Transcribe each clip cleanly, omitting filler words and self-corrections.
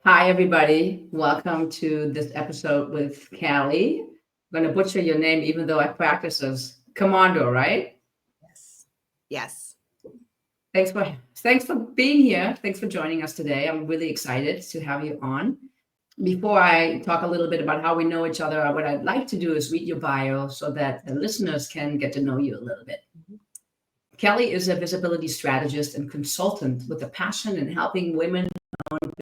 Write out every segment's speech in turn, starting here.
Hi, everybody. Welcome to this episode with Kelli. I'm going to butcher your name, even though I practice as Komondor, right? Yes. Yes. Thanks for being here. Thanks for joining us today. I'm really excited to have you on. Before I talk a little bit about how we know each other, what I'd like to do is read your bio so that the listeners can get to know you a little bit. Kelli is a visibility strategist and consultant with a passion in helping women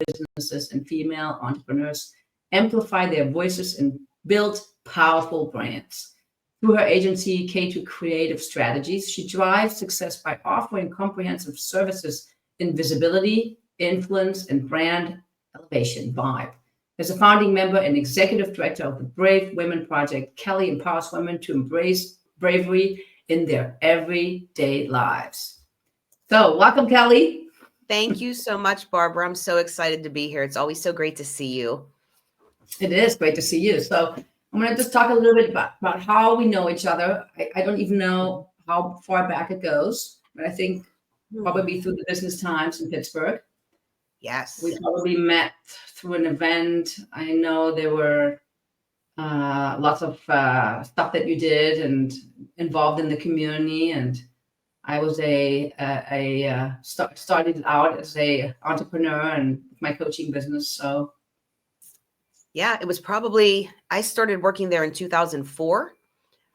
businesses and female entrepreneurs amplify their voices and build powerful brands. Through her agency, K2 Creative Strategies, she drives success by offering comprehensive services in visibility, influence, and brand elevation vibe. As a founding member and executive director of the Brave Women Project, Kelli empowers women to embrace bravery in their everyday lives. So, welcome, Kelli. Thank you so much, Barbara. I'm so excited to be here. It's always so great to see you. It is great to see you. So I'm going to just talk a little bit about how we know each other. I don't even know how far back it goes, but I think probably through the business times in Pittsburgh. Yes. We probably met through an event. I know there were lots of stuff that you did and involved in the community. And I was started out as a entrepreneur and my coaching business. So yeah, it was probably, I started working there in 2004.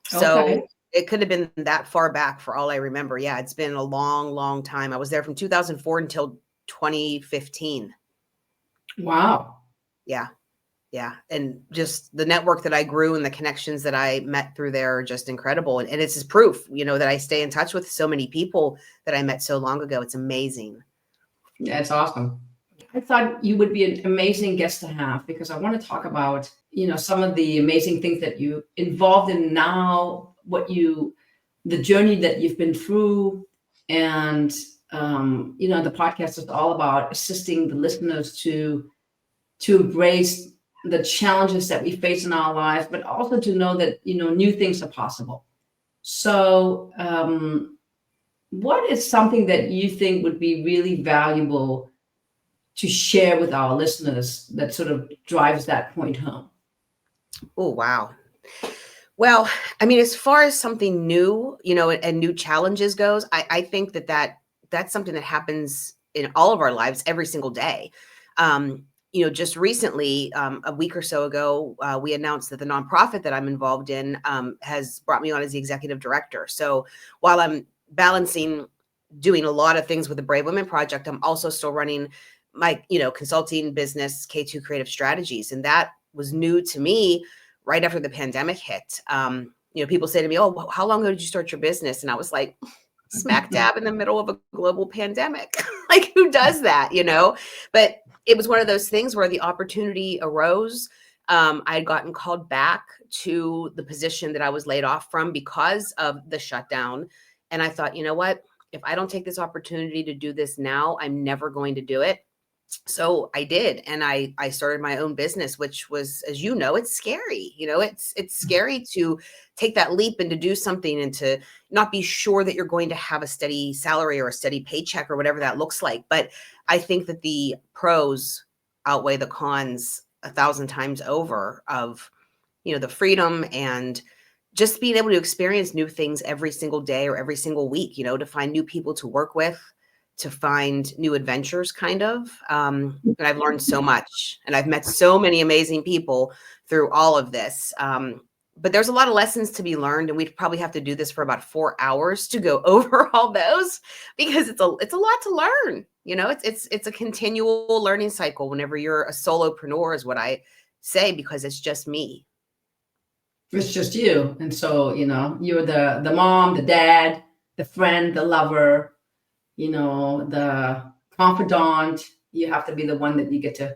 So okay. It could have been that far back for all I remember. Yeah, it's been a long, long time. I was there from 2004 until 2015. Wow. Yeah. Yeah. And just the network that I grew and the connections that I met through there are just incredible. And it's just proof, that I stay in touch with so many people that I met so long ago. It's amazing. Yeah, it's awesome. I thought you would be an amazing guest to have because I want to talk about, some of the amazing things that you involved in now, the journey that you've been through. And, the podcast is all about assisting the listeners to embrace the challenges that we face in our lives, but also to know that, new things are possible. So, what is something that you think would be really valuable to share with our listeners that sort of drives that point home? Oh, wow. Well, I mean, as far as something new, and new challenges goes, I think that's something that happens in all of our lives every single day. Just recently, a week or so ago, we announced that the nonprofit that I'm involved in has brought me on as the executive director. So while I'm balancing doing a lot of things with the Brave Women Project, I'm also still running my, consulting business, K2 Creative Strategies. And that was new to me right after the pandemic hit. People say to me, "Oh, how long ago did you start your business?" And I was like, smack dab in the middle of a global pandemic. Like, who does that, But it was one of those things where the opportunity arose. I had gotten called back to the position that I was laid off from because of the shutdown. And I thought, you know what? If I don't take this opportunity to do this now, I'm never going to do it. So I did. And I started my own business, which was, as you know, it's scary. It's scary to take that leap and to do something and to not be sure that you're going to have a steady salary or a steady paycheck or whatever that looks like. But I think that the pros outweigh the cons 1,000 times over of, the freedom and just being able to experience new things every single day or every single week, to find new people to work with, to find new adventures kind of. And I've learned so much and I've met so many amazing people through all of this. But there's a lot of lessons to be learned, and we'd probably have to do this for about 4 hours to go over all those because it's a lot to learn. It's a continual learning cycle whenever you're a solopreneur is what I say, because it's just me. It's just you. And so, you're the mom, the dad, the friend, the lover, the confidant. You have to be the one that you get to,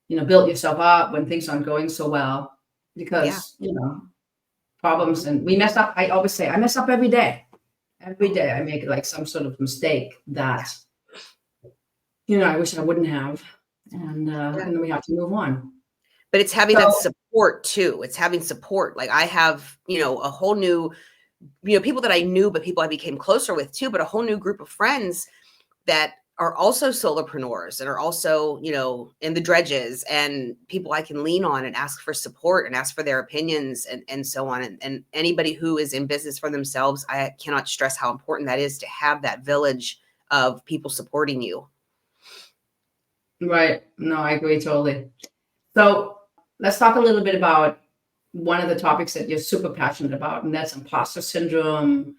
build yourself up when things aren't going so well because, problems, and we mess up. I always say I mess up every day. Every day I make like some sort of mistake that, I wish I wouldn't have. And then we have to move on. But it's having that support too. It's having support. Like I have, a whole new, people that I knew, but people I became closer with too, but a whole new group of friends that are also solopreneurs and are also, in the dredges, and people I can lean on and ask for support and ask for their opinions and so on. And anybody who is in business for themselves, I cannot stress how important that is to have that village of people supporting you. Right. No, I agree totally. So let's talk a little bit about one of the topics that you're super passionate about, and that's imposter syndrome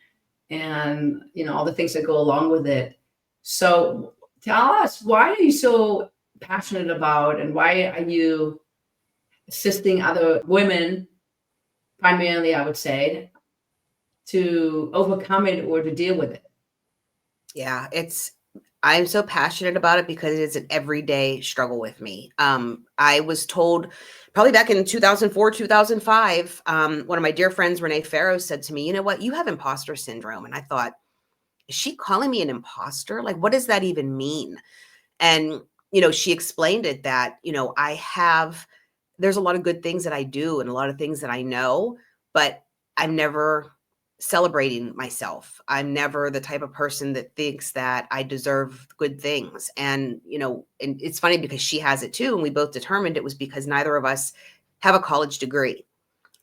and all the things that go along with it. So tell us, why are you so passionate about, and why are you assisting other women, primarily, I would say, to overcome it or to deal with it? Yeah, I'm so passionate about it because it is an everyday struggle with me. I was told probably back in 2004, 2005, one of my dear friends, Renee Farrow, said to me, you know what, you have imposter syndrome. And I thought, is she calling me an imposter? Like, what does that even mean? And, she explained it that, there's a lot of good things that I do and a lot of things that I know, but I'm never celebrating myself. I'm never the type of person that thinks that I deserve good things. And, and it's funny because she has it too. And we both determined it was because neither of us have a college degree.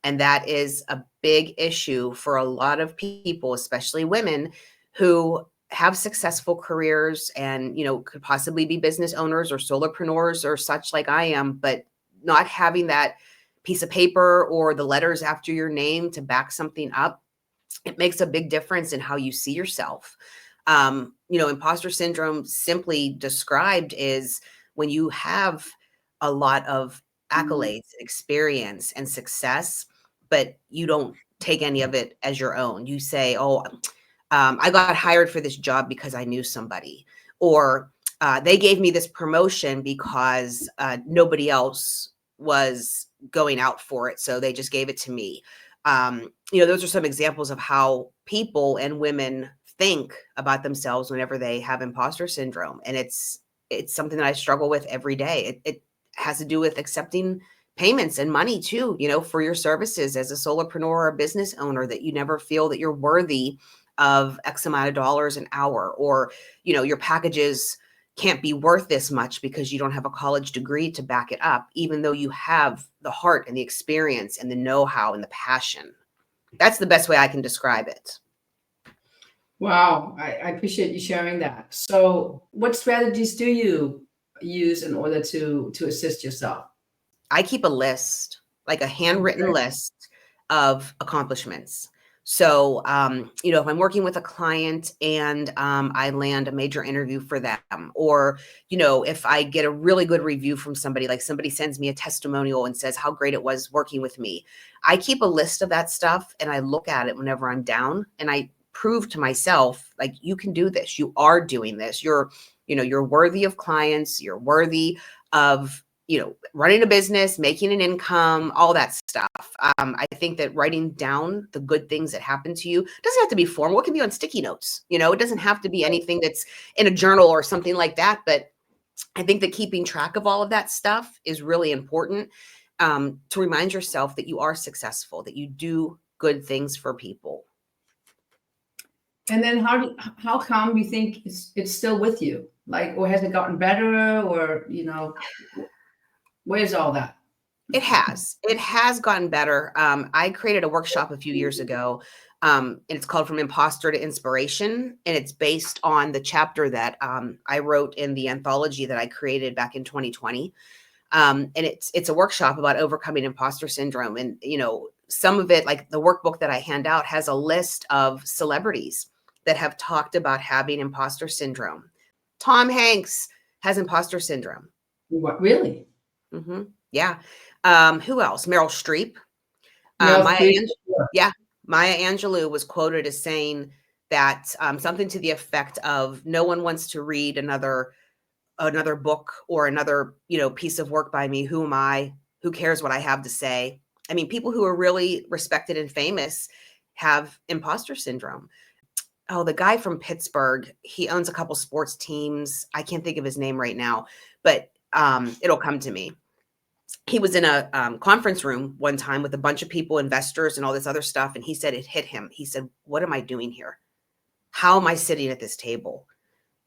And that is a big issue for a lot of people, especially women who have successful careers and, could possibly be business owners or solopreneurs or such like I am, but not having that piece of paper or the letters after your name to back something up. It makes a big difference in how you see yourself. Imposter syndrome, simply described, is when you have a lot of accolades, experience, and success, but you don't take any of it as your own. You say, oh, I got hired for this job because I knew somebody, or they gave me this promotion because nobody else was going out for it, so they just gave it to me. Those are some examples of how people and women think about themselves whenever they have imposter syndrome. And it's something that I struggle with every day. It has to do with accepting payments and money too, for your services as a solopreneur or a business owner, that you never feel that you're worthy of X amount of dollars an hour, or, your packages can't be worth this much because you don't have a college degree to back it up, even though you have the heart and the experience and the know-how and the passion. That's the best way I can describe it. Wow, I appreciate you sharing that. So what strategies do you use in order to assist yourself? I keep a list, like a handwritten Okay. list of accomplishments. So, if I'm working with a client and I land a major interview for them, or, if I get a really good review from somebody, like somebody sends me a testimonial and says how great it was working with me, I keep a list of that stuff and I look at it whenever I'm down, and I prove to myself, like, you can do this. You are doing this. You're worthy of clients. You're worthy of, running a business, making an income, all that stuff. I think that writing down the good things that happen to you doesn't have to be formal. It can be on sticky notes. It doesn't have to be anything that's in a journal or something like that. But I think that keeping track of all of that stuff is really important, to remind yourself that you are successful, that you do good things for people. And then how come you think it's still with you? Like, or has it gotten better, or where's all that? It has gotten better. I created a workshop a few years ago, and it's called From Imposter to Inspiration. And it's based on the chapter that I wrote in the anthology that I created back in 2020. And it's a workshop about overcoming imposter syndrome. And, some of it, like the workbook that I hand out, has a list of celebrities that have talked about having imposter syndrome. Tom Hanks has imposter syndrome. What, really? Mm-hmm. Yeah. Who else? Meryl Streep. Meryl Maya Streep? Yeah, Maya Angelou was quoted as saying that something to the effect of, no one wants to read another book or another, piece of work by me. Who am I? Who cares what I have to say? I mean, people who are really respected and famous have imposter syndrome. Oh, the guy from Pittsburgh, he owns a couple sports teams. I can't think of his name right now, but it'll come to me. He was in a conference room one time with a bunch of people, investors and all this other stuff. And he said it hit him. He said, what am I doing here? How am I sitting at this table?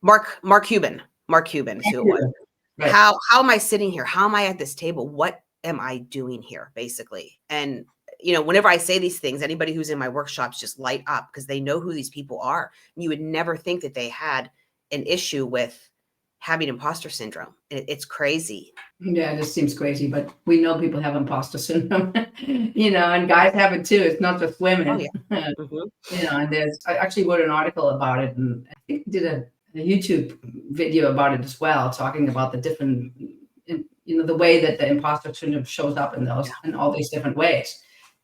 Mark Cuban is who it was. Right. How am I sitting here? How am I at this table? What am I doing here, basically? And whenever I say these things, anybody who's in my workshops just light up because they know who these people are. You would never think that they had an issue with having imposter syndrome. It's crazy. Yeah, it just seems crazy, but we know people have imposter syndrome, and guys have it too. It's not just Oh yeah. women. Hmm. And I actually wrote an article about it, and I think did a YouTube video about it as well, talking about the different, the way that the imposter syndrome shows up in all these different ways,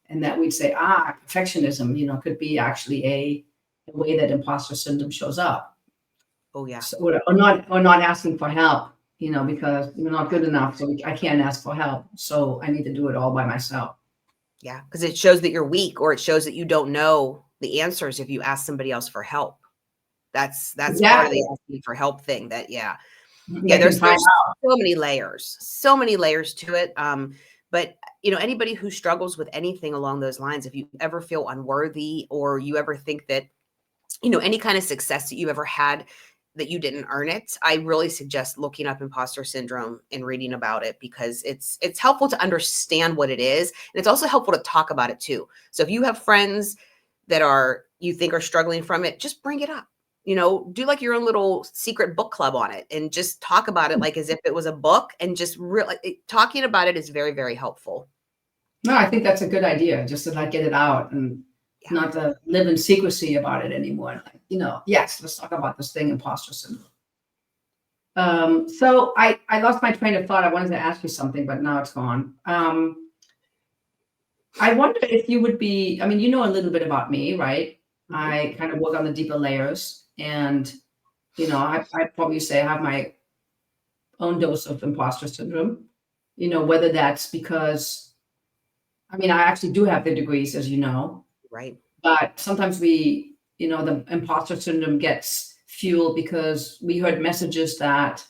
and that we'd say, perfectionism, could be actually a way that imposter syndrome shows up. Oh yeah. So, or not asking for help, because we're not good enough, so I can't ask for help, so I need to do it all by myself. Yeah, because it shows that you're weak, or it shows that you don't know the answers if you ask somebody else for help. That's part of Exactly. the asking for help thing. Yeah. They can There's find out. so many layers to it. But anybody who struggles with anything along those lines, if you ever feel unworthy, or you ever think that any kind of success that you ever had that you didn't earn it, I really suggest looking up imposter syndrome and reading about it, because it's helpful to understand what it is, and it's also helpful to talk about it too. So if you have friends that you think are struggling from it, just bring it up. Do like your own little secret book club on it, and just talk about it like as if it was a book, and just really talking about it is very, very helpful. No, I think that's a good idea, just to get it out and not to live in secrecy about it anymore. Yes, let's talk about this thing, imposter syndrome. So I lost my train of thought. I wanted to ask you something, but now it's gone. I wonder if you would be, you know a little bit about me, right? Mhm. I kind of work on the deeper layers, and I'd probably say I have my own dose of imposter syndrome. Whether that's because I actually do have the degrees, as you know, Right. but sometimes the imposter syndrome gets fueled because we heard messages that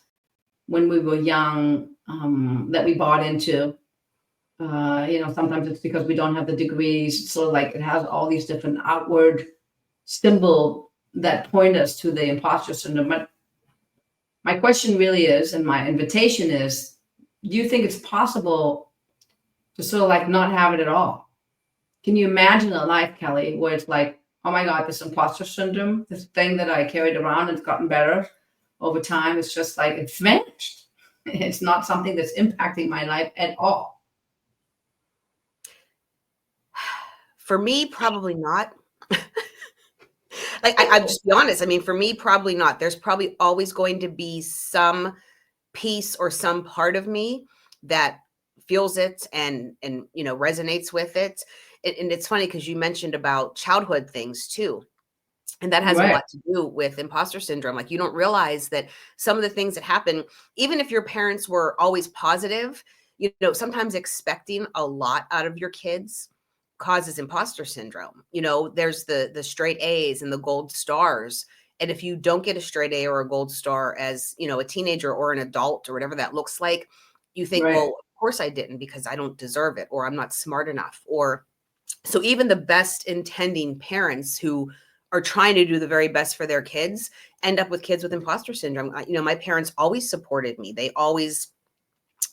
when we were young, that we bought into. Sometimes it's because we don't have the degrees. So like it has all these different outward symbol that point us to the imposter syndrome. But my question really is, and my invitation is, do you think it's possible to sort of not have it at all? Can you imagine a life, Kelli, where it's like, oh my God, this imposter syndrome, this thing that I carried around and it's gotten better over time, it's just like it's vanished. It's not something that's impacting my life at all. For me, probably not. I'm just be honest. For me, probably not. There's probably always going to be some piece or some part of me that feels it and resonates with it. And it's funny because you mentioned about childhood things too. And that has a Right. lot to do with imposter syndrome. Like, you don't realize that some of the things that happen, even if your parents were always positive, sometimes expecting a lot out of your kids causes imposter syndrome. There's the straight A's and the gold stars. And if you don't get a straight A or a gold star as, a teenager or an adult or whatever that looks like, you think, Right. well, of course I didn't, because I don't deserve it, or I'm not smart enough. Or so even the best intending parents who are trying to do the very best for their kids end up with kids with imposter syndrome. My parents always supported me. They always,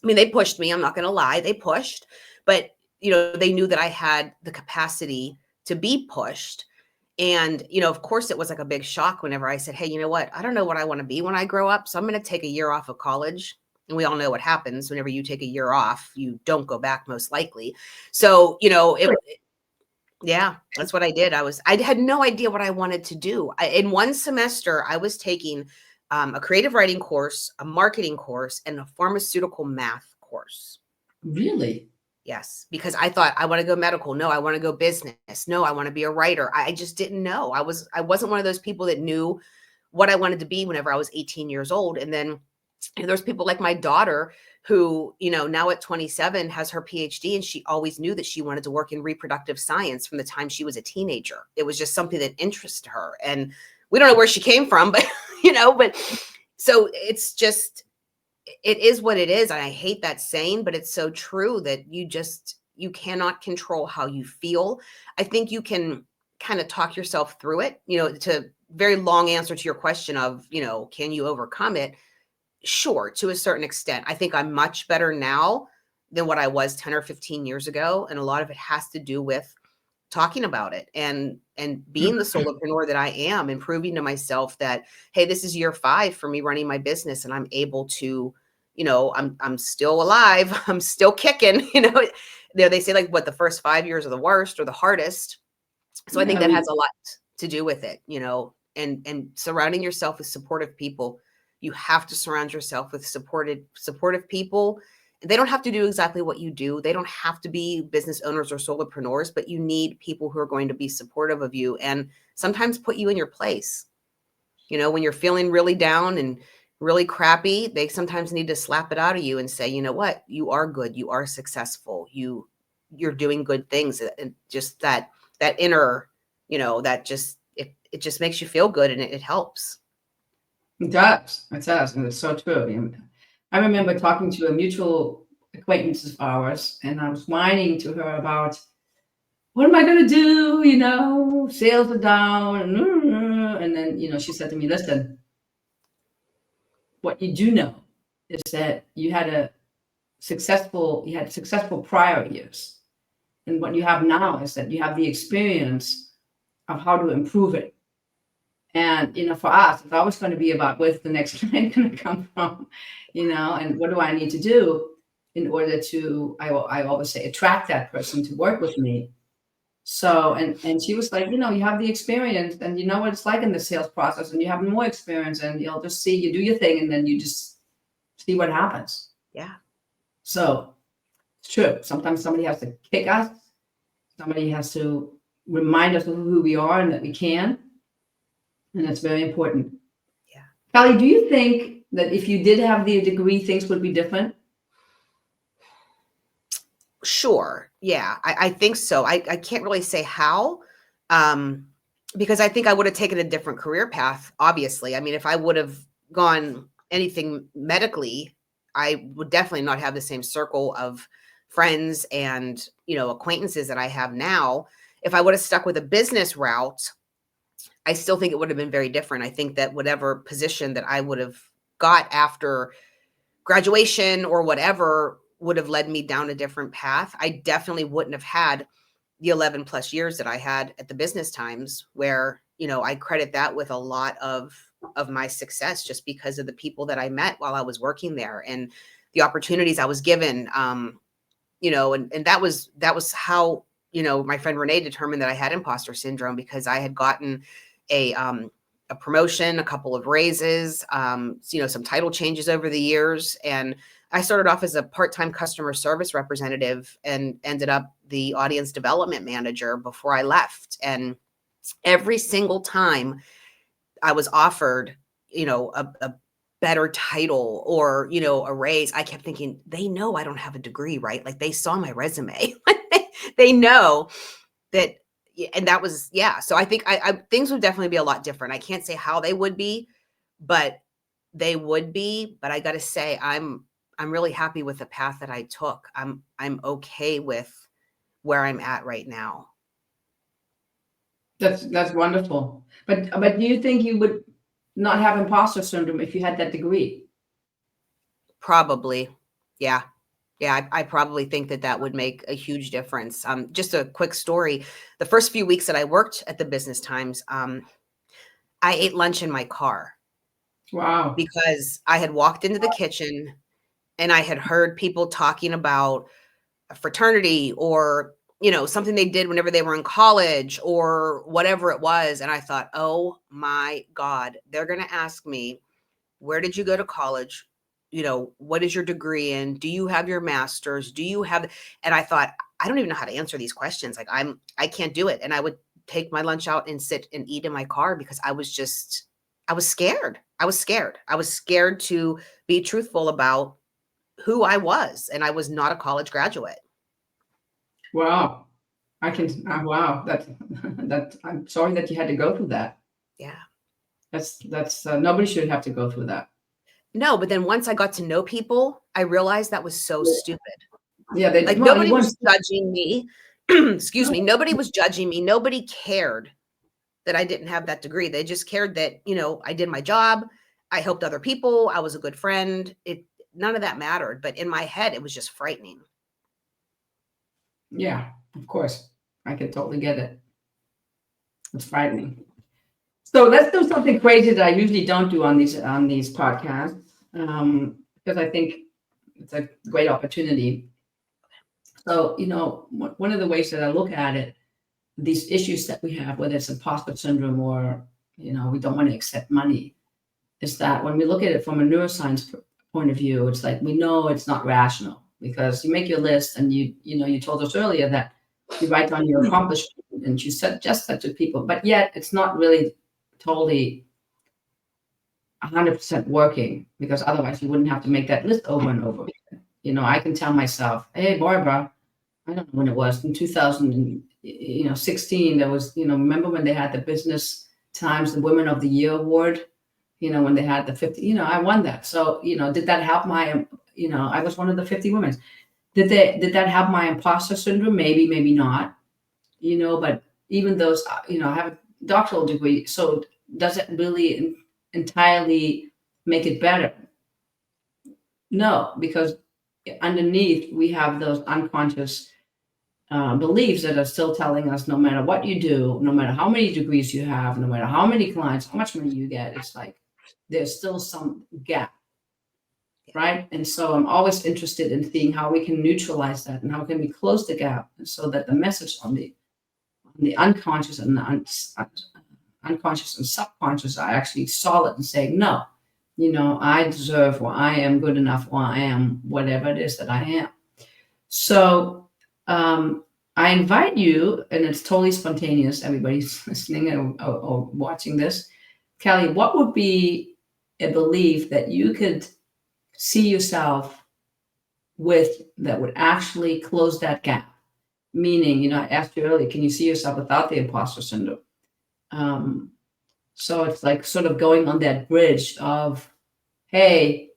they pushed me. I'm not going to lie. They pushed, but they knew that I had the capacity to be pushed. And, of course it was like a big shock whenever I said, hey, you know what? I don't know what I want to be when I grow up. So I'm going to take a year off of college. And we all know what happens whenever you take a year off, you don't go back most likely. So, yeah, that's what I did. I had no idea what I wanted to do. In one semester, I was taking a creative writing course, a marketing course, and a pharmaceutical math course. Really? Yes, because I thought, I want to go medical. No, I want to go business. No, I want to be a writer. I just didn't know. I wasn't one of those people that knew what I wanted to be whenever I was 18 years old. And then there's people like my daughter who, now at 27 has her PhD, and she always knew that she wanted to work in reproductive science from the time she was a teenager. It was just something that interested her. And we don't know where she came from, but, but so it's just, it is what it is. And I hate that saying, but it's so true that you cannot control how you feel. I think you can kind of talk yourself through it, to very long answer to your question of, can you overcome it? Sure, to a certain extent. I think I'm much better now than what I was 10 or 15 years ago. And a lot of it has to do with talking about it and being the solopreneur that I am, and proving to myself that, hey, this is year 5 for me running my business, and I'm able to, I'm still alive. I'm still kicking, they say, like, what, the first 5 years are the worst or the hardest. So I think that has a lot to do with it, and surrounding yourself with supportive people. You have to surround yourself with supportive people. They don't have to do exactly what you do. They don't have to be business owners or solopreneurs, but you need people who are going to be supportive of you and sometimes put you in your place. When you're feeling really down and really crappy, they sometimes need to slap it out of you and say, you know what, you are good. You are successful. You're doing good things. And just that inner, that just, it just makes you feel good, and it helps. It does. It does. And it's so true. I remember talking to a mutual acquaintance of ours, and I was whining to her about, what am I going to do? Sales are down. And then, she said to me, listen, what you do know is that you had successful prior years. And what you have now is that you have the experience of how to improve it. And, for us, it's always going to be about where's the next client going to come from, and what do I need to do in order to, I always say, attract that person to work with me. So, and she was like, you have the experience, and you know what it's like in the sales process, and you have more experience, and you'll just see, you do your thing, and then you just see what happens. Yeah. So it's true. Sometimes somebody has to kick us. Somebody has to remind us of who we are and that we can. And that's very important. Yeah. Kelli, do you think that if you did have the degree, things would be different? Sure. Yeah, I think so. I can't really say how, because I think I would have taken a different career path, obviously. I mean, if I would have gone anything medically, I would definitely not have the same circle of friends and, acquaintances that I have now. If I would have stuck with a business route, I still think it would have been very different. I think that whatever position that I would have got after graduation or whatever would have led me down a different path. I definitely wouldn't have had the 11 plus years that I had at the Business Times, where, I credit that with a lot of my success, just because of the people that I met while I was working there and the opportunities I was given. And that was how, my friend Renee determined that I had imposter syndrome, because I had gotten a promotion, a couple of raises, some title changes over the years. And I started off as a part-time customer service representative and ended up the audience development manager before I left. And every single time I was offered, a better title or, a raise, I kept thinking, they know I don't have a degree, right? Like, they saw my resume. They know that. And that was, yeah. So I think things would definitely be a lot different. I can't say how they would be, but they would be. But I got to say, I'm really happy with the path that I took. I'm okay with where I'm at right now. That's wonderful. But do you think you would not have imposter syndrome if you had that degree? Probably. Yeah. Yeah, I probably think that would make a huge difference. Just a quick story. The first few weeks that I worked at the Business Times, I ate lunch in my car. Wow. Because I had walked into the kitchen and I had heard people talking about a fraternity or, something they did whenever they were in college or whatever it was. And I thought, oh my God, they're going to ask me, where did you go to college? What is your degree in? Do you have your master's? Do you have, and I thought, I don't even know how to answer these questions. Like, I can't do it. And I would take my lunch out and sit and eat in my car because I was scared. I was scared to be truthful about who I was. And I was not a college graduate. Wow. Wow. I'm sorry that you had to go through that. Yeah. That's nobody should have to go through that. No, but then once I got to know people, I realized that was so stupid. Yeah, nobody was judging me. Excuse me. Nobody was judging me. Nobody cared that I didn't have that degree. They just cared that, I did my job. I helped other people. I was a good friend. None of that mattered. But in my head, it was just frightening. Yeah, of course. I can totally get it. It's frightening. So let's do something crazy that I usually don't do on these podcasts, because I think it's a great opportunity. So, one of the ways that I look at it, these issues that we have, whether it's imposter syndrome or, we don't want to accept money, is that when we look at it from a neuroscience point of view, it's like we know it's not rational because you make your list and you told us earlier that you write down your accomplishments and you suggest that to people, but yet it's not really totally 100% working because otherwise you wouldn't have to make that list over and over again. I can tell myself, hey, Barbara, I don't know when it was, in 2016, there was, remember when they had the Business Times, the Women of the Year Award, when they had the 50, I won that. So, did that help my, I was one of the 50 women. Did that help my imposter syndrome? Maybe, maybe not, but even those, I have a doctoral degree. So does it really entirely make it better? No, because underneath we have those unconscious beliefs that are still telling us no matter what you do, no matter how many degrees you have, no matter how many clients, how much money you get, it's like there's still some gap, right? And so I'm always interested in seeing how we can neutralize that and how can we close the gap so that the message on the unconscious and the unconscious and subconscious are actually solid and saying, no, I deserve, or I am good enough, or I am whatever it is that I am. So I invite you, and it's totally spontaneous, everybody's listening or watching this. Kelli, what would be a belief that you could see yourself with that would actually close that gap? Meaning, I asked you earlier, can you see yourself without the imposter syndrome? So it's like sort of going on that bridge of, hey,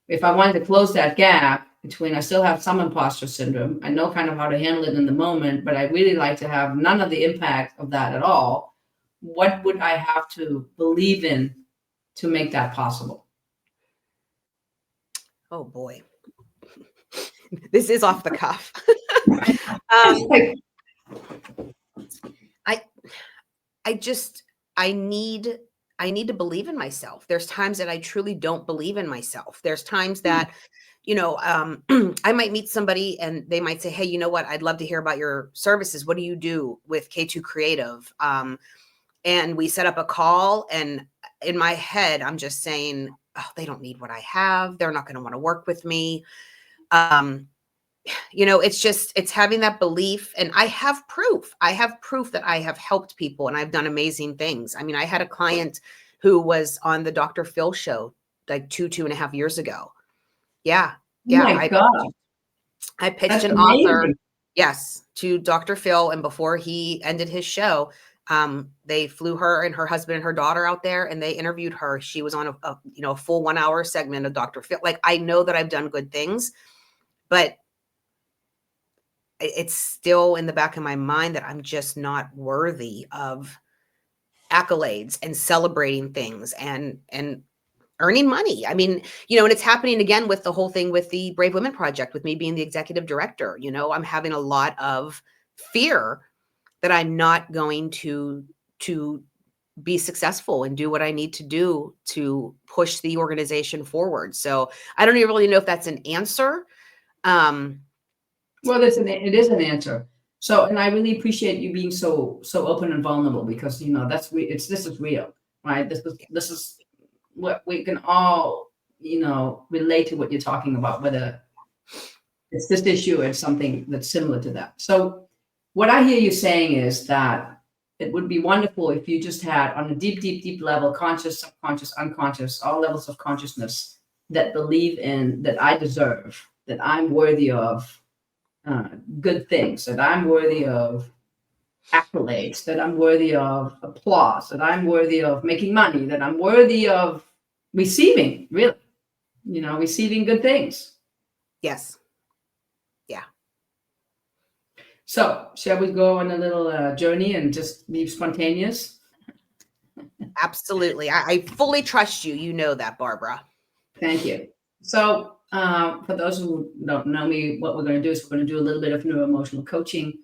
if I wanted to close that gap between, I still have some imposter syndrome, I know kind of how to handle it in the moment, but I really like to have none of the impact of that at all. What would I have to believe in to make that possible? Oh boy. This is off the cuff. I need to believe in myself. There's times that I truly don't believe in myself. There's times that, I might meet somebody and they might say, hey, you know what? I'd love to hear about your services. What do you do with K2 Creative? And we set up a call, and in my head, I'm just saying, oh, they don't need what I have. They're not going to want to work with me. It's having that belief, and I have proof that I have helped people and I've done amazing things. I mean, I had a client who was on the Dr. Phil show like 2.5 years ago. Yeah. Oh my God. I pitched That's an amazing. author. Yes. To Dr. Phil. And before he ended his show, they flew her and her husband and her daughter out there and they interviewed her. She was on a full 1 hour segment of Dr. Phil. Like, I know that I've done good things, but it's still in the back of my mind that I'm just not worthy of accolades and celebrating things and earning money. I mean, and it's happening again with the whole thing with the Brave Women Project, with me being the executive director. I'm having a lot of fear that I'm not going to be successful and do what I need to do to push the organization forward. So I don't even really know if that's an answer. Well, it is an answer. So, and I really appreciate you being so open and vulnerable because this is real, right? This is what we can all relate to what you're talking about, whether it's this issue or something that's similar to that. So, what I hear you saying is that it would be wonderful if you just had on a deep level, conscious, subconscious, unconscious, all levels of consciousness that believe in that I deserve, that I'm worthy of good things, that I'm worthy of accolades, that I'm worthy of applause, that I'm worthy of making money, that I'm worthy of receiving, really, receiving good things. Yes. Yeah. So shall we go on a little journey and just be spontaneous? Absolutely. I fully trust you. You know that, Barbara. Thank you. So, for those who don't know me, what we're going to do is we're going to do a little bit of neuro-emotional coaching,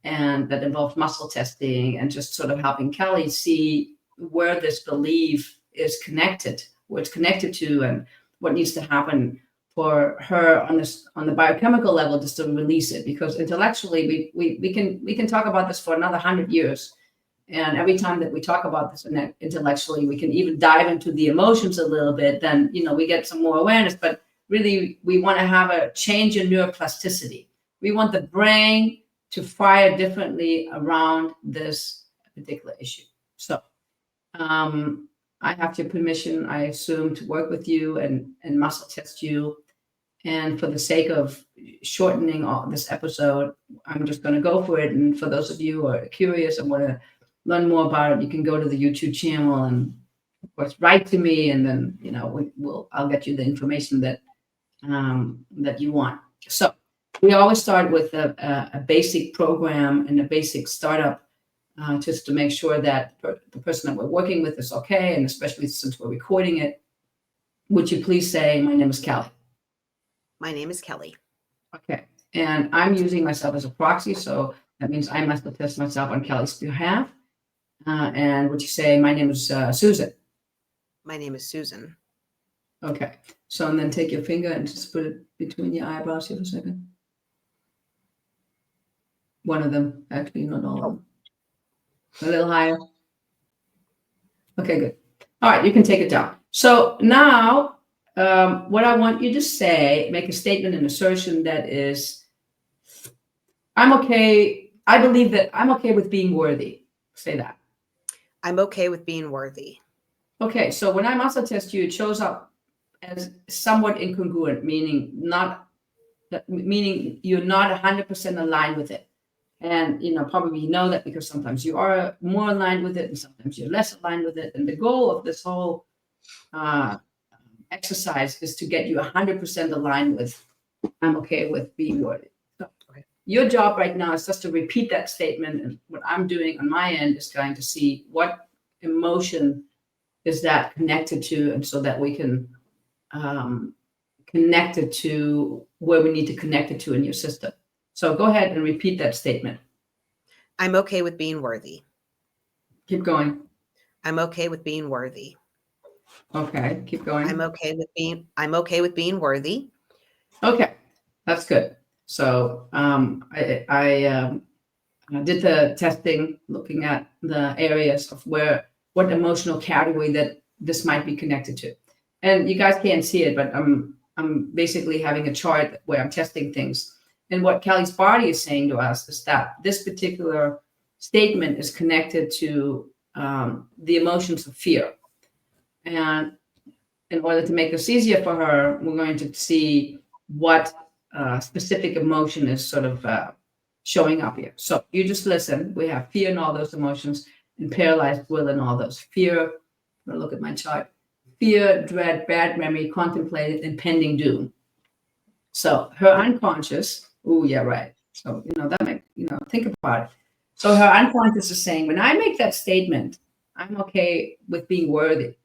and that involves muscle testing and just sort of helping Kelli see where this belief is connected, where it's connected to, and what needs to happen for her on the biochemical level just to release it. Because intellectually, we can talk about this for another 100 years. And every time that we talk about this intellectually, we can even dive into the emotions a little bit. Then, we get some more awareness. But really, we want to have a change in neuroplasticity. We want the brain to fire differently around this particular issue. So, I have your permission, I assume, to work with you and muscle test you. And for the sake of shortening all this episode, I'm just going to go for it. And for those of you who are curious and want to learn more about it, you can go to the YouTube channel and, of course, write to me, and then I'll get you the information that that you want. So we always start with a basic program and a basic startup, just to make sure that the person that we're working with is okay, and especially since we're recording it. Would you please say, "My name is Kelli"? My name is Kelli. Okay. And I'm using myself as a proxy, so that means I must test myself on Kelli's behalf. And would you say, "My name is Susan"? My name is Susan. Okay. So, and then take your finger and just put it between your eyebrows here for a second. One of them, actually, not all of them. A little higher. Okay, good. All right, you can take it down. So now, what I want you to say, make a statement, an assertion that is, "I'm okay. I believe that I'm okay with being worthy." Say that. I'm okay with being worthy. Okay, so when I muscle test you, it shows up as somewhat incongruent, meaning you're not 100% aligned with it. And probably you know that because sometimes you are more aligned with it and sometimes you're less aligned with it. And the goal of this whole exercise is to get you 100% aligned with, "I'm okay with being worthy." So your job right now is just to repeat that statement. And what I'm doing on my end is trying to see what emotion is that connected to, and so that we can connect it to where we need to connect it to in your system. So go ahead and repeat that statement. I'm okay with being worthy. Keep going. I'm okay with being worthy. Okay, keep going. I'm okay with being worthy. Okay, that's good. So I did the testing, looking at the areas of what emotional category that this might be connected to. And you guys can't see it, but I'm basically having a chart where I'm testing things. And what Kelli's body is saying to us is that this particular statement is connected to the emotions of fear. And in order to make this easier for her, we're going to see what specific emotion is sort of showing up here. So you just listen. We have fear in all those emotions and paralyzed will in all those. Fear, I'm going to look at my chart. Fear, dread, bad memory, contemplated, impending doom. So her unconscious, oh yeah, right. So, that makes, think about it. So her unconscious is saying, when I make that statement, "I'm okay with being worthy,"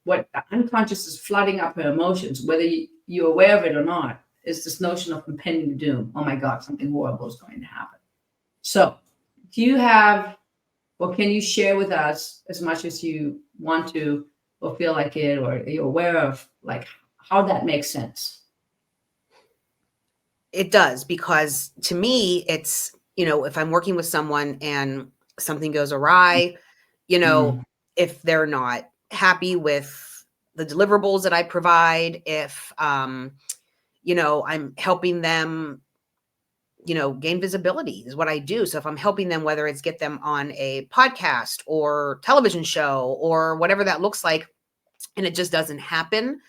what the unconscious is flooding up her emotions, whether you're aware of it or not, is this notion of impending doom. Oh my God, something horrible is going to happen. So do you have, or can you share with us as much as you want to, or feel like it, or you're aware of, like, how that makes sense? It does, because to me, it's, if I'm working with someone and something goes awry, if they're not happy with the deliverables that I provide, if, I'm helping them, gain visibility is what I do. So if I'm helping them, whether it's get them on a podcast or television show or whatever that looks like, and it just doesn't happen,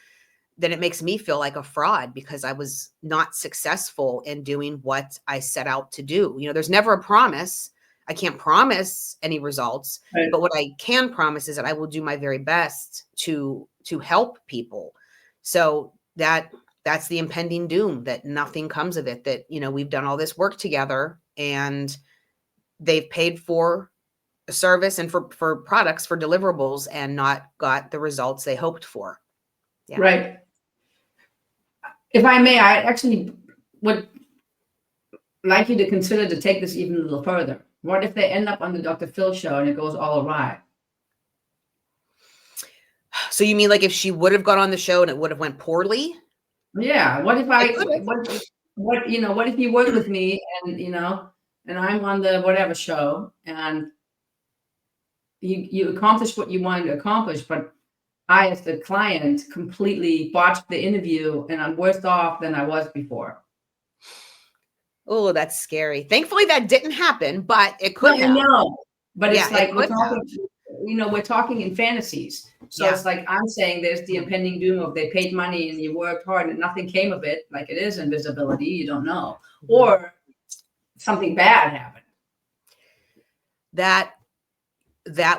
then it makes me feel like a fraud because I was not successful in doing what I set out to do. There's never a promise. I can't promise any results, Right. but what I can promise is that I will do my very best to help people. So that's the impending doom, that nothing comes of it, that, we've done all this work together and they've paid for service and for products, for deliverables, and not got the results they hoped for. Yeah. Right. If I may, I actually would like you to consider to take this even a little further. What if they end up on the Dr. Phil show and it goes all awry? So you mean like if she would have gone on the show and it would have went poorly? Yeah. What if what if you work with me and and I'm on the whatever show and you accomplish what you wanted to accomplish, but I, as the client, completely botched the interview and I'm worse off than I was before. Oh, that's scary. Thankfully, that didn't happen, but it could have. No, but Yeah, it's like it we're could have. talking, we're talking in fantasies. So Yeah. it's like I'm saying there's the impending doom of they paid money and you worked hard and nothing came of it, like it is invisibility, you don't know. Mhm. Or something bad happened. That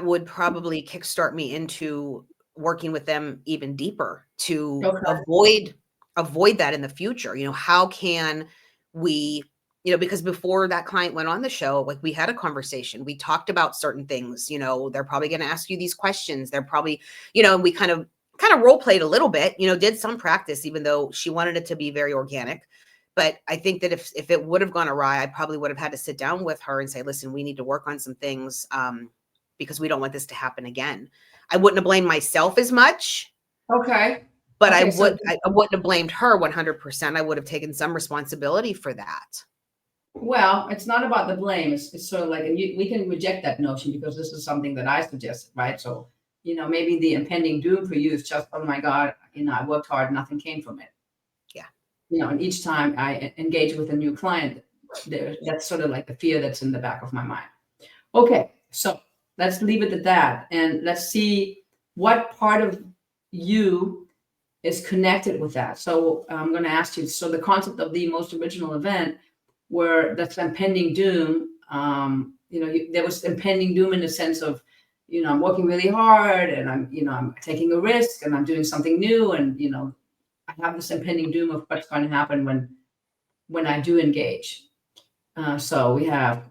would probably kickstart me into working with them even deeper to Okay. avoid that in the future. How can we, because before that client went on the show, like we had a conversation, we talked about certain things. They're probably going to ask you these questions. They're probably, and we kind of role played a little bit, did some practice, even though she wanted it to be very organic. But I think that if it would have gone awry, I probably would have had to sit down with her and say, listen, we need to work on some things, because we don't want this to happen again. I wouldn't have blamed myself as much. Okay. But Okay, I wouldn't have blamed her 100%. I would have taken some responsibility for that. Well, it's not about the blame. It's sort of like, and we can reject that notion because this is something that I suggested, right? So, maybe the impending doom for you is just, oh my God, I worked hard, nothing came from it. Yeah. And each time I engage with a new client, that's sort of like the fear that's in the back of my mind. Okay, so let's leave it at that. And let's see what part of you is connected with that. So I'm going to ask you, so the concept of the most original event where that's impending doom, there was impending doom in the sense of, I'm working really hard and I'm taking a risk and I'm doing something new. And, I have this impending doom of what's going to happen when I do engage. So we have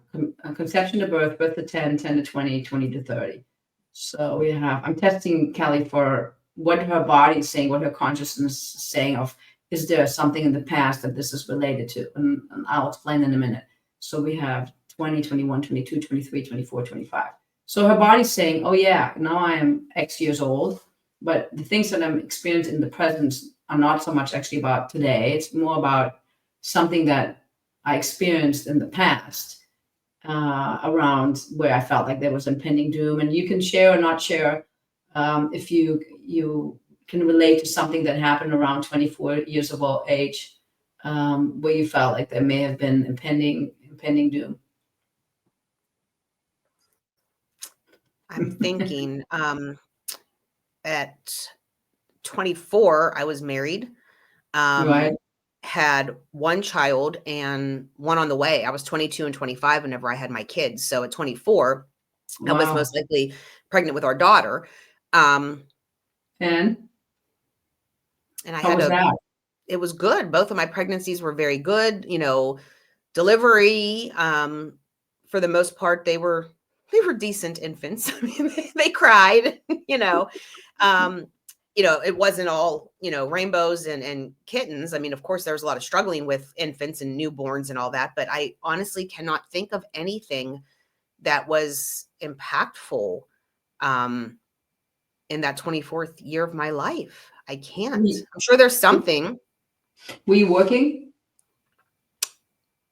conception to birth, birth to 10, 10 to 20, 20 to 30. So I'm testing Kelli for what her body is saying, what her consciousness is saying of, is there something in the past that this is related to? And I'll explain in a minute. So we have 20, 21, 22, 23, 24, 25. So her body's saying, oh yeah, now I am X years old, but the things that I'm experiencing in the present are not so much actually about today. It's more about something that I experienced in the past around where I felt like there was impending doom. And you can share or not share if you can relate to something that happened around 24 years of old age, where you felt like there may have been impending doom. I'm thinking at 24, I was married. Right. Had one child and one on the way. I was 22 and 25 whenever I had my kids. So at 24, I was most likely pregnant with our daughter. And I how was that? It was good. Both of my pregnancies were very good. Delivery, for the most part, they were decent infants. I mean, they cried, it wasn't all, rainbows and kittens. I mean, of course, there was a lot of struggling with infants and newborns and all that, but I honestly cannot think of anything that was impactful in that 24th year of my life. I can't. I'm sure there's something. Were you working?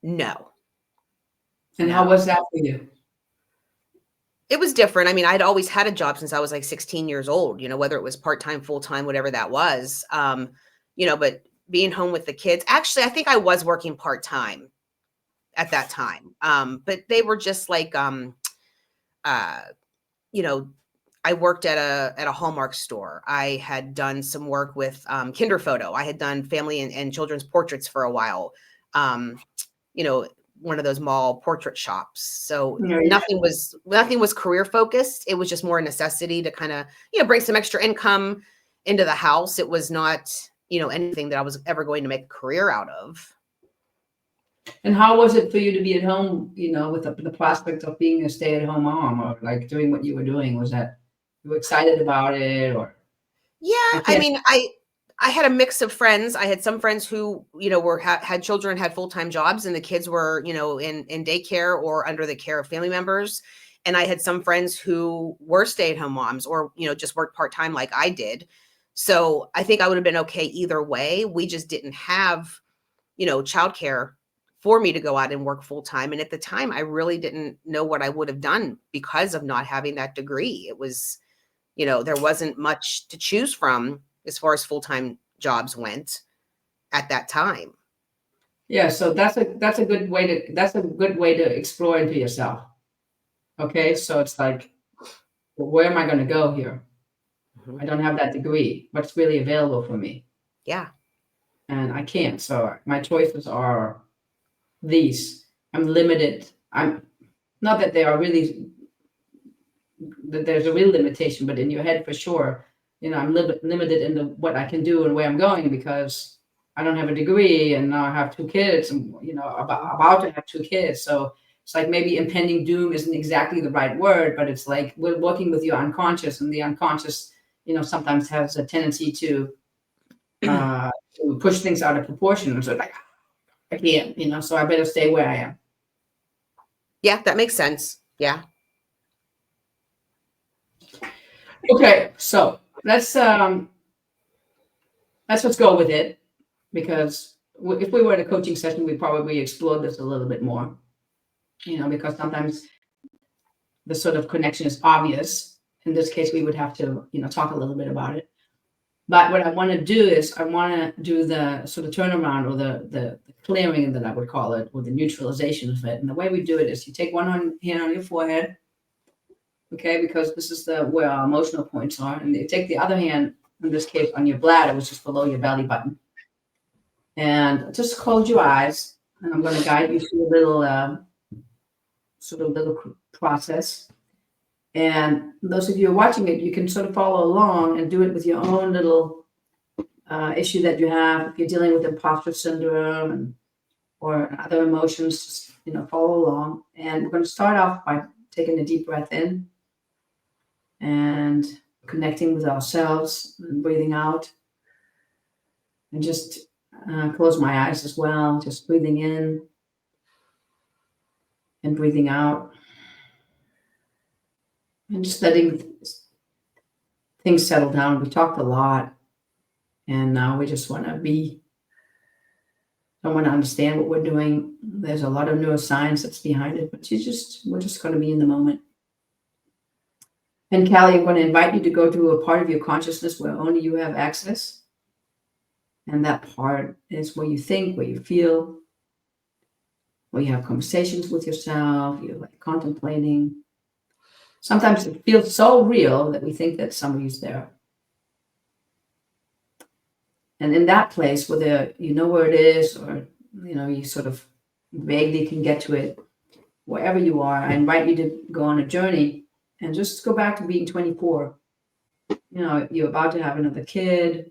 No. And how was that for you? It was different. I mean, I'd always had a job since I was like 16 years old, whether it was part-time, full-time, whatever that was. But being home with the kids, actually, I think I was working part-time at that time. But they were just like, I worked at a Hallmark store. I had done some work with Kinder Photo. I had done family and children's portraits for a while. One of those mall portrait shops. So nothing was career focused. It was just more a necessity to kind of, bring some extra income into the house. It was not, anything that I was ever going to make a career out of. And how was it for you to be at home, with the prospect of being a stay-at-home mom or like doing what you were doing? Was that you were excited about it or Yeah, I I can't mean, I had a mix of friends. I had some friends who, were had children, had full-time jobs, and the kids were, in daycare or under the care of family members. And I had some friends who were stay-at-home moms or, just worked part-time like I did. So I think I would have been okay either way. We just didn't have, childcare for me to go out and work full-time. And at the time, I really didn't know what I would have done because of not having that degree. It was, there wasn't much to choose from as far as full-time jobs went at that time. Yeah, so that's a good way to explore into yourself. Okay, so it's like, well, where am I going to go here? Mhm. I don't have that degree. What's really available for me? Yeah. And I can't. So my choices are these. I'm limited. I'm not that they are really that there's a real limitation, but in your head for sure, I'm limited in what I can do and where I'm going because I don't have a degree and now I have two kids and about to have two kids. So it's like maybe impending doom isn't exactly the right word, but it's like we're working with your unconscious, and the unconscious, sometimes has a tendency to push things out of proportion. And so like I can't, so I better stay where I am. Yeah, that makes sense. Yeah. Okay, so let's just go with it because if we were in a coaching session, we'd probably explore this a little bit more, because sometimes the sort of connection is obvious. In this case, we would have to, talk a little bit about it. But what I want to do is I want to do the sort of turnaround or the clearing that I would call it, or the neutralization of it. And the way we do it is you take one hand on your forehead, okay, because this is where our emotional points are, and you take the other hand, in this case, on your bladder, which is below your belly button. And just close your eyes, and I'm going to guide you through a little process. And those of you who are watching it, you can sort of follow along and do it with your own little issue that you have. If you're dealing with imposter syndrome or other emotions, just follow along. And we're going to start off by taking a deep breath in and connecting with ourselves and breathing out. And just close my eyes as well, just breathing in and breathing out. And just letting things settle down. We talked a lot, and now we just want to don't want to understand what we're doing. There's a lot of neuroscience that's behind it, but we're just going to be in the moment. And Kelli, I'm going to invite you to go to a part of your consciousness where only you have access. And that part is where you think, where you feel, where you have conversations with yourself, you're like contemplating. Sometimes it feels so real that we think that somebody's there. And in that place, whether you know where it is or, you sort of vaguely can get to it, wherever you are, I invite you to go on a journey and just go back to being 24. You're about to have another kid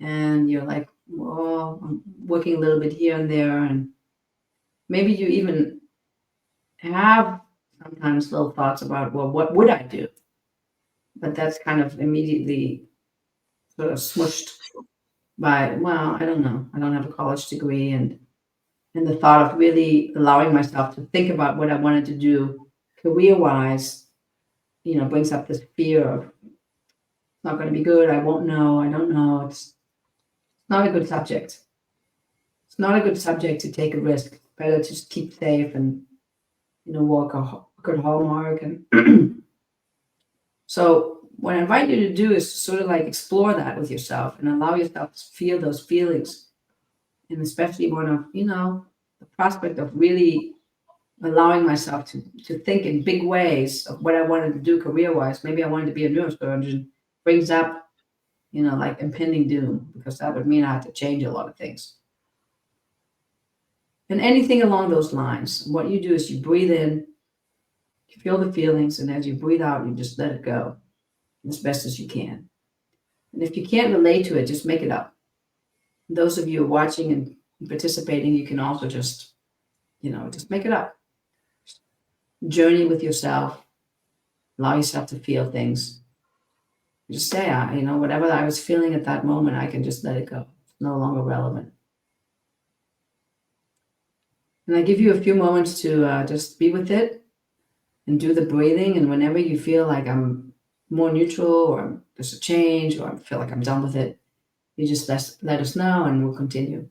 and you're like, well, I'm working a little bit here and there. And maybe you even have sometimes little thoughts about, well, what would I do? But that's kind of immediately sort of smushed by, well, I don't know. I don't have a college degree. And the thought of really allowing myself to think about what I wanted to do career-wise, brings up this fear of it's not going to be good. I won't know. I don't know. It's not a good subject. It's not a good subject to take a risk. Better to just keep safe and, walk a good hallmark. And so what I invite you to do is sort of like explore that with yourself and allow yourself to feel those feelings. And especially one of, the prospect of really allowing myself to think in big ways of what I wanted to do career-wise. Maybe I wanted to be a neurosurgeon, brings up, like impending doom, because that would mean I have to change a lot of things. And anything along those lines, what you do is you breathe in, you feel the feelings, and as you breathe out, you just let it go as best as you can. And if you can't relate to it, just make it up. Those of you watching and participating, you can also just, just make it up. Journey with yourself, allow yourself to feel things. Just say, whatever I was feeling at that moment, I can just let it go. It's no longer relevant. And I give you a few moments to just be with it and do the breathing. And whenever you feel like I'm more neutral or there's a change or I feel like I'm done with it, you just let us know and we'll continue.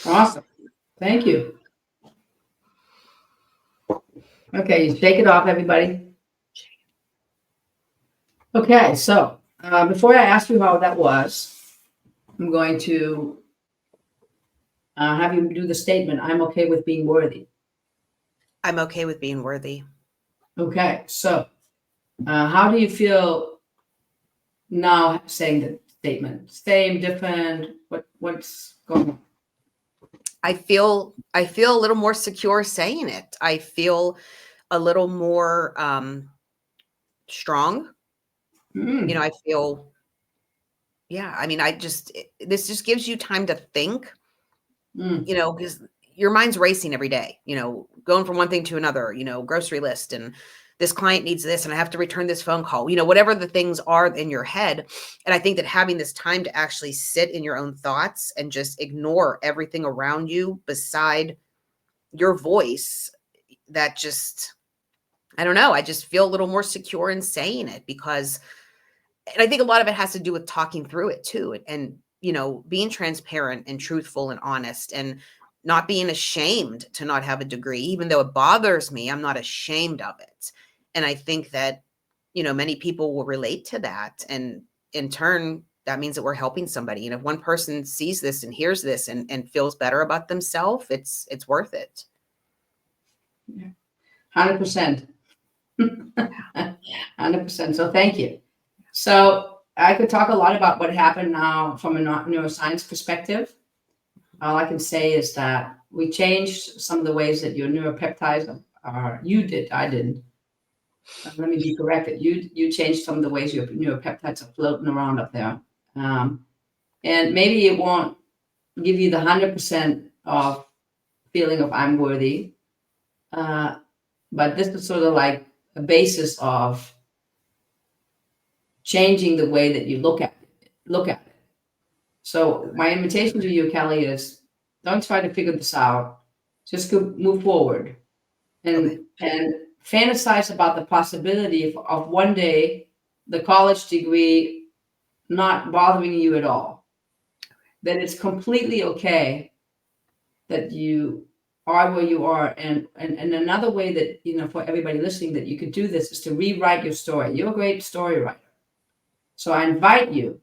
Awesome. Thank you. Okay, you shake it off, everybody. Okay, so before I ask you how that was, I'm going to have you do the statement, I'm okay with being worthy. I'm okay with being worthy. Okay, so how do you feel now saying the statement? Same, different? What's going on? I feel a little more secure saying it. I feel a little more strong. Mm. I feel, I mean, this just gives you time to think, because your mind's racing every day, going from one thing to another, grocery list, and this client needs this, and I have to return this phone call, whatever the things are in your head. And I think that having this time to actually sit in your own thoughts and just ignore everything around you beside your voice, that just, I don't know, I just feel a little more secure in saying it, because, and I think a lot of it has to do with talking through it too. And, being transparent and truthful and honest, and not being ashamed to not have a degree, even though it bothers me, I'm not ashamed of it. And I think that, many people will relate to that. And in turn, that means that we're helping somebody. And if one person sees this and hears this and feels better about themselves, it's worth it. 100%. 100%. So thank you. So I could talk a lot about what happened now from a neuroscience perspective. All I can say is that we changed some of the ways that your neuropeptides are. You did, I didn't. Let me be corrected. You changed some of the ways your neuropeptides are floating around up there. And maybe it won't give you the 100% of feeling of I'm worthy. But this is sort of like a basis of changing the way that you look at it. So my invitation to you, Kelli, is don't try to figure this out. Just go move forward and fantasize about the possibility of one day the college degree not bothering you at all. That it's completely okay that you are where you are. And another way that, for everybody listening, that you could do this is to rewrite your story. You're a great story writer. So I invite you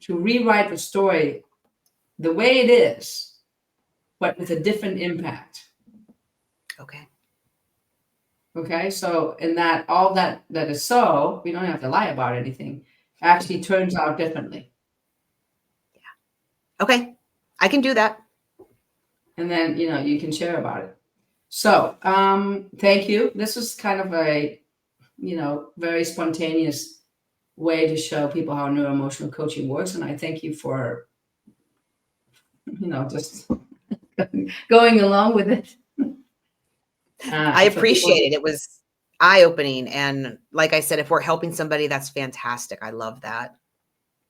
to rewrite the story the way it is, but with a different impact. Okay. So in that, all that is so, we don't have to lie about anything, actually turns out differently. Yeah. Okay. I can do that. And then, you can share about it. So thank you. This is kind of a, very spontaneous way to show people how neuro-emotional coaching works. And I thank you for, just going along with it. I appreciate it. It was eye-opening. And like I said, if we're helping somebody, that's fantastic. I love that.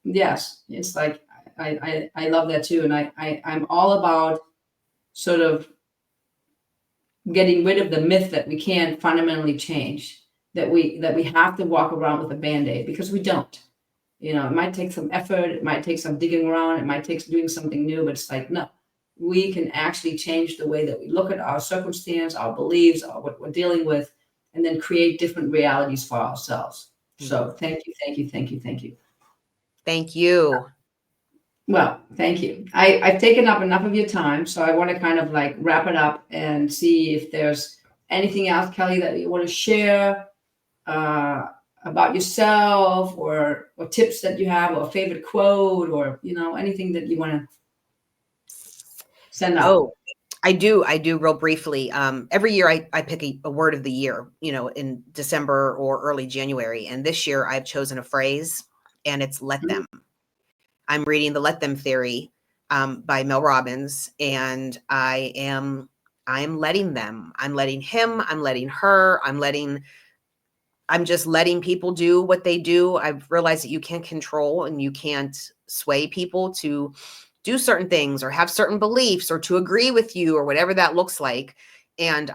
Yes. It's like, I love that too. And I'm all about sort of getting rid of the myth that we can't fundamentally change, that we have to walk around with a Band-Aid, because we don't. It might take some effort, it might take some digging around, it might take doing something new, but it's like, no, we can actually change the way that we look at our circumstance, our beliefs, what we're dealing with, and then create different realities for ourselves. So thank you. Thank you. Well, thank you. I've taken up enough of your time, so I want to kind of like wrap it up and see if there's anything else, Kelli, that you want to share about yourself, or tips that you have, or a favorite quote, or anything that you want to send out? Oh, I do real briefly. Every year I pick a word of the year, in December or early January. And this year I've chosen a phrase, and it's let them. I'm reading the Let Them Theory by Mel Robbins, and I am letting them. I'm letting him, I'm letting her, I'm just letting people do what they do. I've realized that you can't control and you can't sway people to do certain things or have certain beliefs or to agree with you or whatever that looks like. And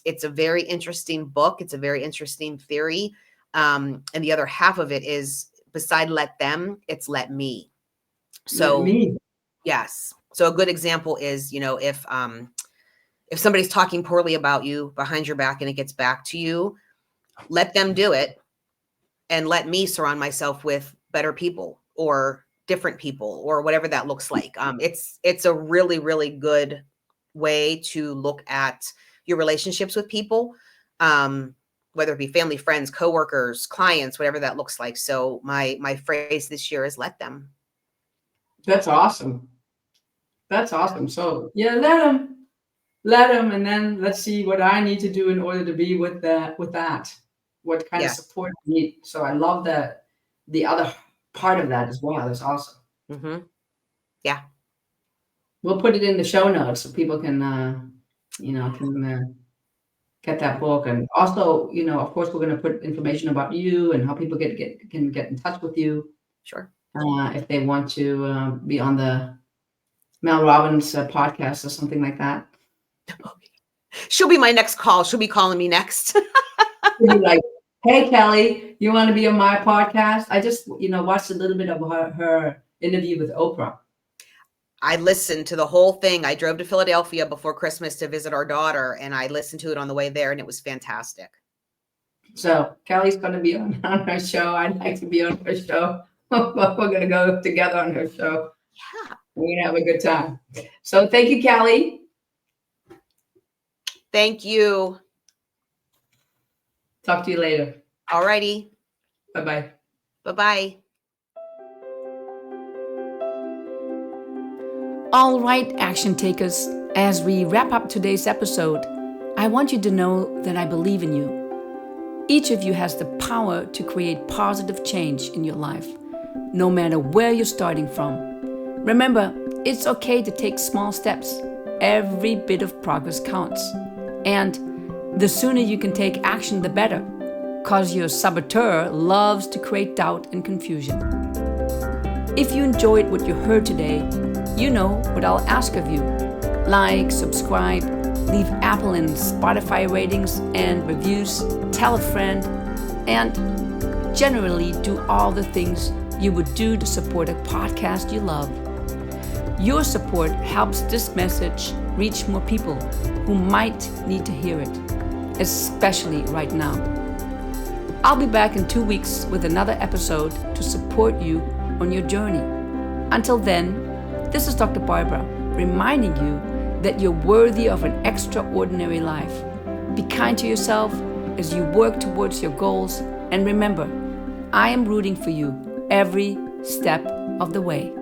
it's a very interesting book. It's a very interesting theory. And the other half of it is, beside let them, it's let me. So Let me. yes. So a good example is, if somebody's talking poorly about you behind your back and it gets back to you, let them do it, and let me surround myself with better people or different people or whatever that looks like. It's a really, really good way to look at your relationships with people, whether it be family, friends, coworkers, clients, whatever that looks like. So my phrase this year is let them. That's awesome. That's awesome. So yeah, let them, and then let's see what I need to do in order to be with that. What kind of Yes. support I need. So I love the other part of that as well. That's awesome. Mm-hmm. Yeah. We'll put it in the show notes so people can get that book. And also, of course, we're going to put information about you and how people can get in touch with you Sure. if they want to be on the Mel Robbins podcast or something like that. She'll be my next call. She'll be calling me next. She'll be like, "Hey, Kelli, you want to be on my podcast?" I just, watched a little bit of her interview with Oprah. I listened to the whole thing. I drove to Philadelphia before Christmas to visit our daughter, and I listened to it on the way there, and it was fantastic. So Kelli's going to be on her show. I'd like to be on her show. We're going to go together on her show. Yeah. We're going to have a good time. So thank you, Kelli. Thank you. Talk to you later. All righty. Bye-bye. Bye-bye. All right, action takers, as we wrap up today's episode, I want you to know that I believe in you. Each of you has the power to create positive change in your life, no matter where you're starting from. Remember, it's okay to take small steps. Every bit of progress counts. And the sooner you can take action, the better, because your saboteur loves to create doubt and confusion. If you enjoyed what you heard today, you know what I'll ask of you. Like, subscribe, leave Apple and Spotify ratings and reviews, tell a friend, and generally do all the things you would do to support a podcast you love. Your support helps this message reach more people who might need to hear it, especially right now. I'll be back in 2 weeks with another episode to support you on your journey. Until then, this is Dr. Barbara reminding you that you're worthy of an extraordinary life. Be kind to yourself as you work towards your goals, and remember, I am rooting for you every step of the way.